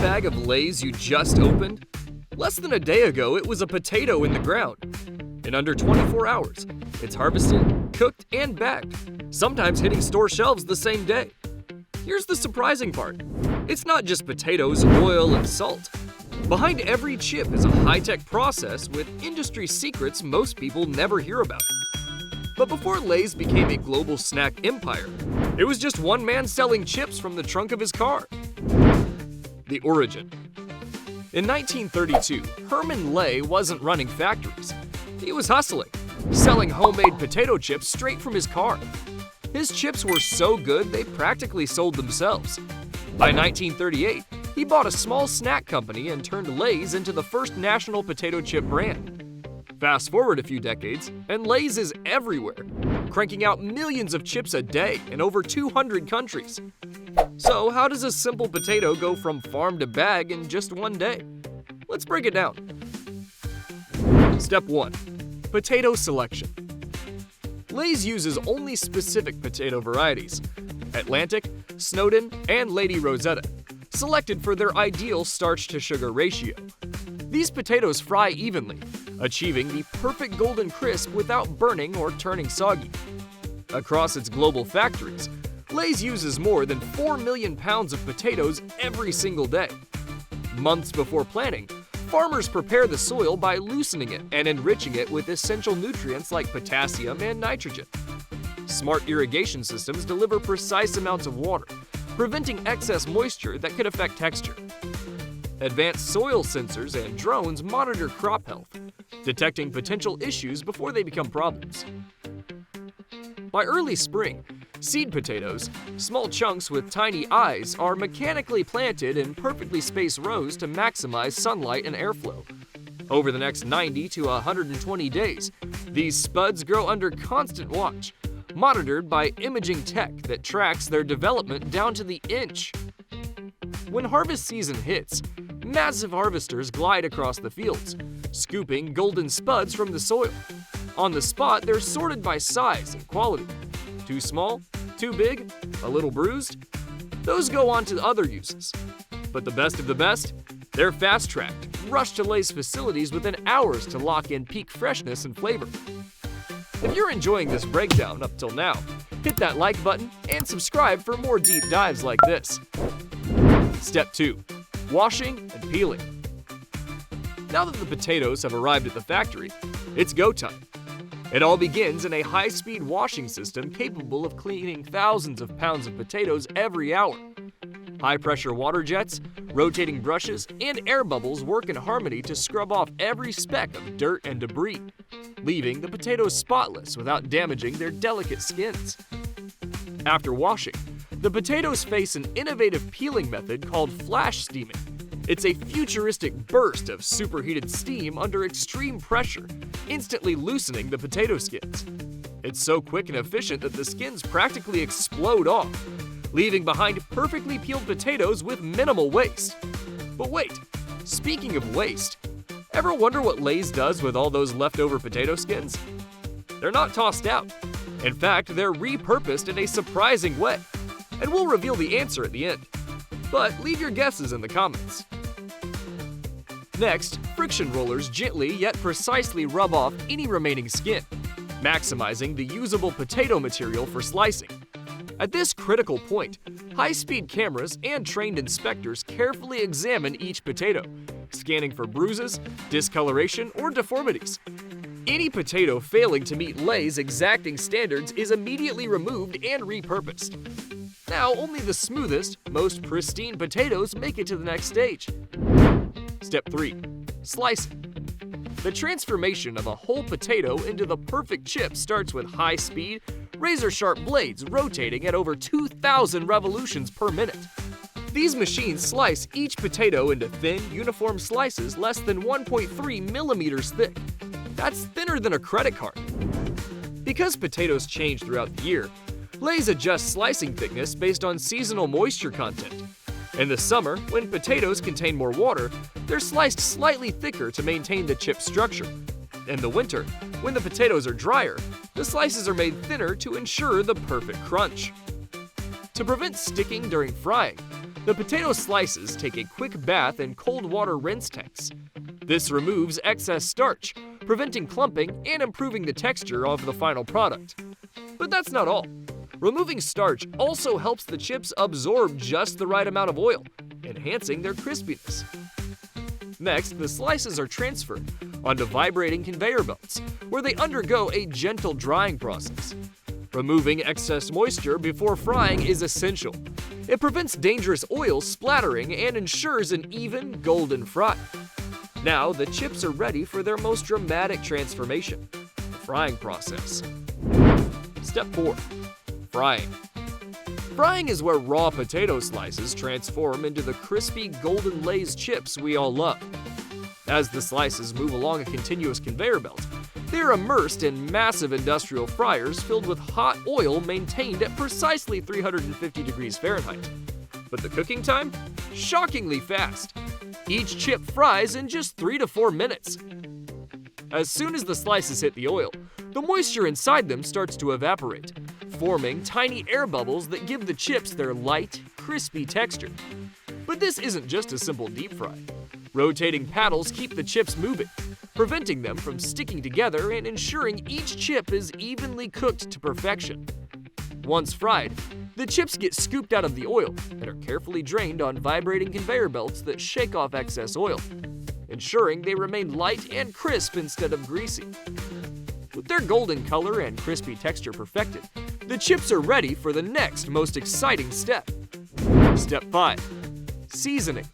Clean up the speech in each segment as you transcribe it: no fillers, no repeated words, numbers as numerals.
bag of Lay's you just opened? Less than a day ago, it was a potato in the ground. In under 24 hours, it's harvested, cooked, and bagged, sometimes hitting store shelves the same day. Here's the surprising part. It's not just potatoes, oil, and salt. Behind every chip is a high-tech process with industry secrets most people never hear about. But before Lay's became a global snack empire, it was just one man selling chips from the trunk of his car. The origin. In 1932, Herman Lay wasn't running factories. He was hustling, selling homemade potato chips straight from his car. His chips were so good they practically sold themselves. By 1938, he bought a small snack company and turned Lay's into the first national potato chip brand. Fast forward a few decades, and Lay's is everywhere, cranking out millions of chips a day in over 200 countries. So how does a simple potato go from farm to bag in just one day? Let's break it down. Step 1. Potato selection. Lay's uses only specific potato varieties: Atlantic, Snowden, and Lady Rosetta, selected for their ideal starch-to-sugar ratio. These potatoes fry evenly, achieving the perfect golden crisp without burning or turning soggy. Across its global factories, Lay's uses more than 4 million pounds of potatoes every single day. Months before planting, farmers prepare the soil by loosening it and enriching it with essential nutrients like potassium and nitrogen. Smart irrigation systems deliver precise amounts of water, preventing excess moisture that could affect texture. Advanced soil sensors and drones monitor crop health, detecting potential issues before they become problems. By early spring, seed potatoes, small chunks with tiny eyes, are mechanically planted in perfectly spaced rows to maximize sunlight and airflow. Over the next 90 to 120 days, these spuds grow under constant watch, monitored by imaging tech that tracks their development down to the inch. When harvest season hits, massive harvesters glide across the fields, scooping golden spuds from the soil. On the spot, they're sorted by size and quality. Too small? Too big? A little bruised? Those go on to other uses. But the best of the best? They're fast-tracked, rushed to Lay's facilities within hours to lock in peak freshness and flavor. If you're enjoying this breakdown up till now, hit that like button and subscribe for more deep dives like this. Step 2. Washing and peeling. Now that the potatoes have arrived at the factory, it's go time. It all begins in a high-speed washing system capable of cleaning thousands of pounds of potatoes every hour. High-pressure water jets, rotating brushes, and air bubbles work in harmony to scrub off every speck of dirt and debris, leaving the potatoes spotless without damaging their delicate skins. After washing, the potatoes face an innovative peeling method called flash steaming. It's a futuristic burst of superheated steam under extreme pressure, instantly loosening the potato skins. It's so quick and efficient that the skins practically explode off, leaving behind perfectly peeled potatoes with minimal waste. But wait, speaking of waste, ever wonder what Lay's does with all those leftover potato skins? They're not tossed out. In fact, they're repurposed in a surprising way, and we'll reveal the answer at the end. But leave your guesses in the comments. Next, friction rollers gently yet precisely rub off any remaining skin, maximizing the usable potato material for slicing. At this critical point, high-speed cameras and trained inspectors carefully examine each potato, scanning for bruises, discoloration, or deformities. Any potato failing to meet Lay's exacting standards is immediately removed and repurposed. Now, only the smoothest, most pristine potatoes make it to the next stage. Step 3. Slicing. The transformation of a whole potato into the perfect chip starts with high-speed, razor-sharp blades rotating at over 2,000 revolutions per minute. These machines slice each potato into thin, uniform slices less than 1.3 millimeters thick. That's thinner than a credit card. Because potatoes change throughout the year, Lay's adjusts slicing thickness based on seasonal moisture content. In the summer, when potatoes contain more water, they're sliced slightly thicker to maintain the chip structure. In the winter, when the potatoes are drier, the slices are made thinner to ensure the perfect crunch. To prevent sticking during frying, The potato slices take a quick bath in cold water rinse tanks. This removes excess starch, preventing clumping and improving the texture of the final product. But that's not all. Removing starch also helps the chips absorb just the right amount of oil, enhancing their crispiness. Next, the slices are transferred onto vibrating conveyor belts, where they undergo a gentle drying process. Removing excess moisture before frying is essential. It prevents dangerous oil splattering and ensures an even, golden fry. Now, the chips are ready for their most dramatic transformation, the frying process. Step 4. Frying. Frying is where raw potato slices transform into the crispy, golden Lay's chips we all love. As the slices move along a continuous conveyor belt, they are immersed in massive industrial fryers filled with hot oil maintained at precisely 350 degrees Fahrenheit. But the cooking time? Shockingly fast. Each chip fries in just 3 to 4 minutes. As soon as the slices hit the oil, the moisture inside them starts to evaporate, forming tiny air bubbles that give the chips their light, crispy texture. But this isn't just a simple deep fry. Rotating paddles keep the chips moving, preventing them from sticking together and ensuring each chip is evenly cooked to perfection. Once fried, the chips get scooped out of the oil and are carefully drained on vibrating conveyor belts that shake off excess oil, ensuring they remain light and crisp instead of greasy. With their golden color and crispy texture perfected, the chips are ready for the next most exciting step. Step 5. Seasoning.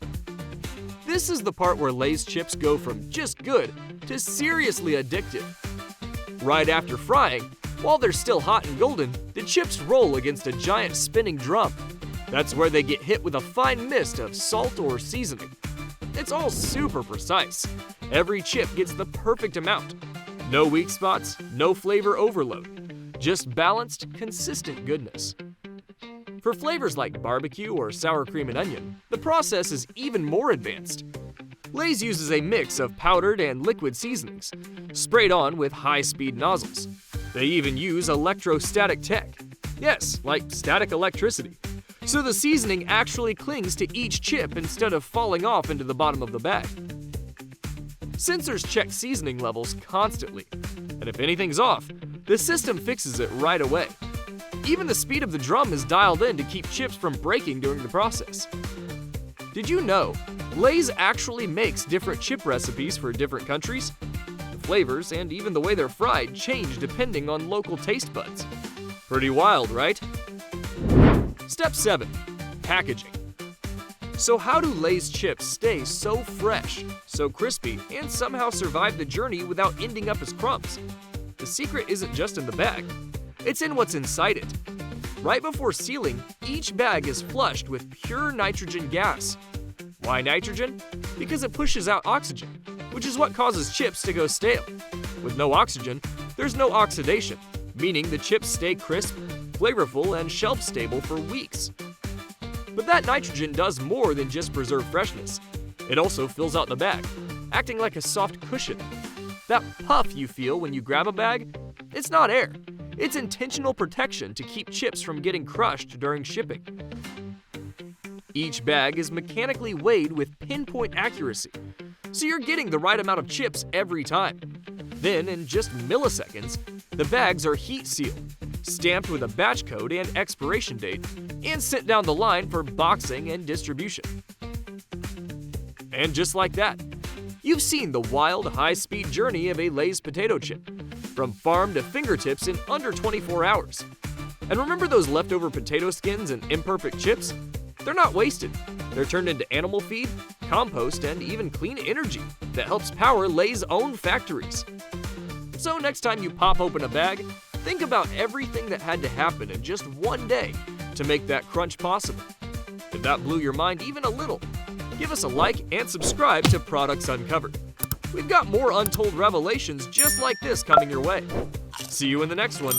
This is the part where Lay's chips go from just good to seriously addictive. Right after frying, while they're still hot and golden, the chips roll against a giant spinning drum. That's where they get hit with a fine mist of salt or seasoning. It's all super precise. Every chip gets the perfect amount. No weak spots, no flavor overload. Just balanced, consistent goodness. For flavors like barbecue or sour cream and onion, the process is even more advanced. Lay's uses a mix of powdered and liquid seasonings, sprayed on with high-speed nozzles. They even use electrostatic tech. Yes, like static electricity. So the seasoning actually clings to each chip instead of falling off into the bottom of the bag. Sensors check seasoning levels constantly, and if anything's off, the system fixes it right away. Even the speed of the drum is dialed in to keep chips from breaking during the process. Did you know Lay's actually makes different chip recipes for different countries? The flavors and even the way they're fried change depending on local taste buds. Pretty wild, right? Step 7. Packaging. So how do Lay's chips stay so fresh, so crispy, and somehow survive the journey without ending up as crumbs? The secret isn't just in the bag. It's in what's inside it. Right before sealing, each bag is flushed with pure nitrogen gas. Why nitrogen? Because it pushes out oxygen, which is what causes chips to go stale. With no oxygen, there's no oxidation, meaning the chips stay crisp, flavorful, and shelf-stable for weeks. But that nitrogen does more than just preserve freshness. It also fills out the bag, acting like a soft cushion. That puff you feel when you grab a bag, it's not air. It's intentional protection to keep chips from getting crushed during shipping. Each bag is mechanically weighed with pinpoint accuracy, so you're getting the right amount of chips every time. Then, in just milliseconds, the bags are heat sealed, stamped with a batch code and expiration date, and sent down the line for boxing and distribution. And just like that, you've seen the wild, high-speed journey of a Lay's potato chip, from farm to fingertips in under 24 hours. And remember those leftover potato skins and imperfect chips? They're not wasted. They're turned into animal feed, compost, and even clean energy that helps power Lay's own factories. So next time you pop open a bag, think about everything that had to happen in just one day to make that crunch possible. If that blew your mind even a little, give us a like and subscribe to Products Uncovered. We've got more untold revelations just like this coming your way. See you in the next one.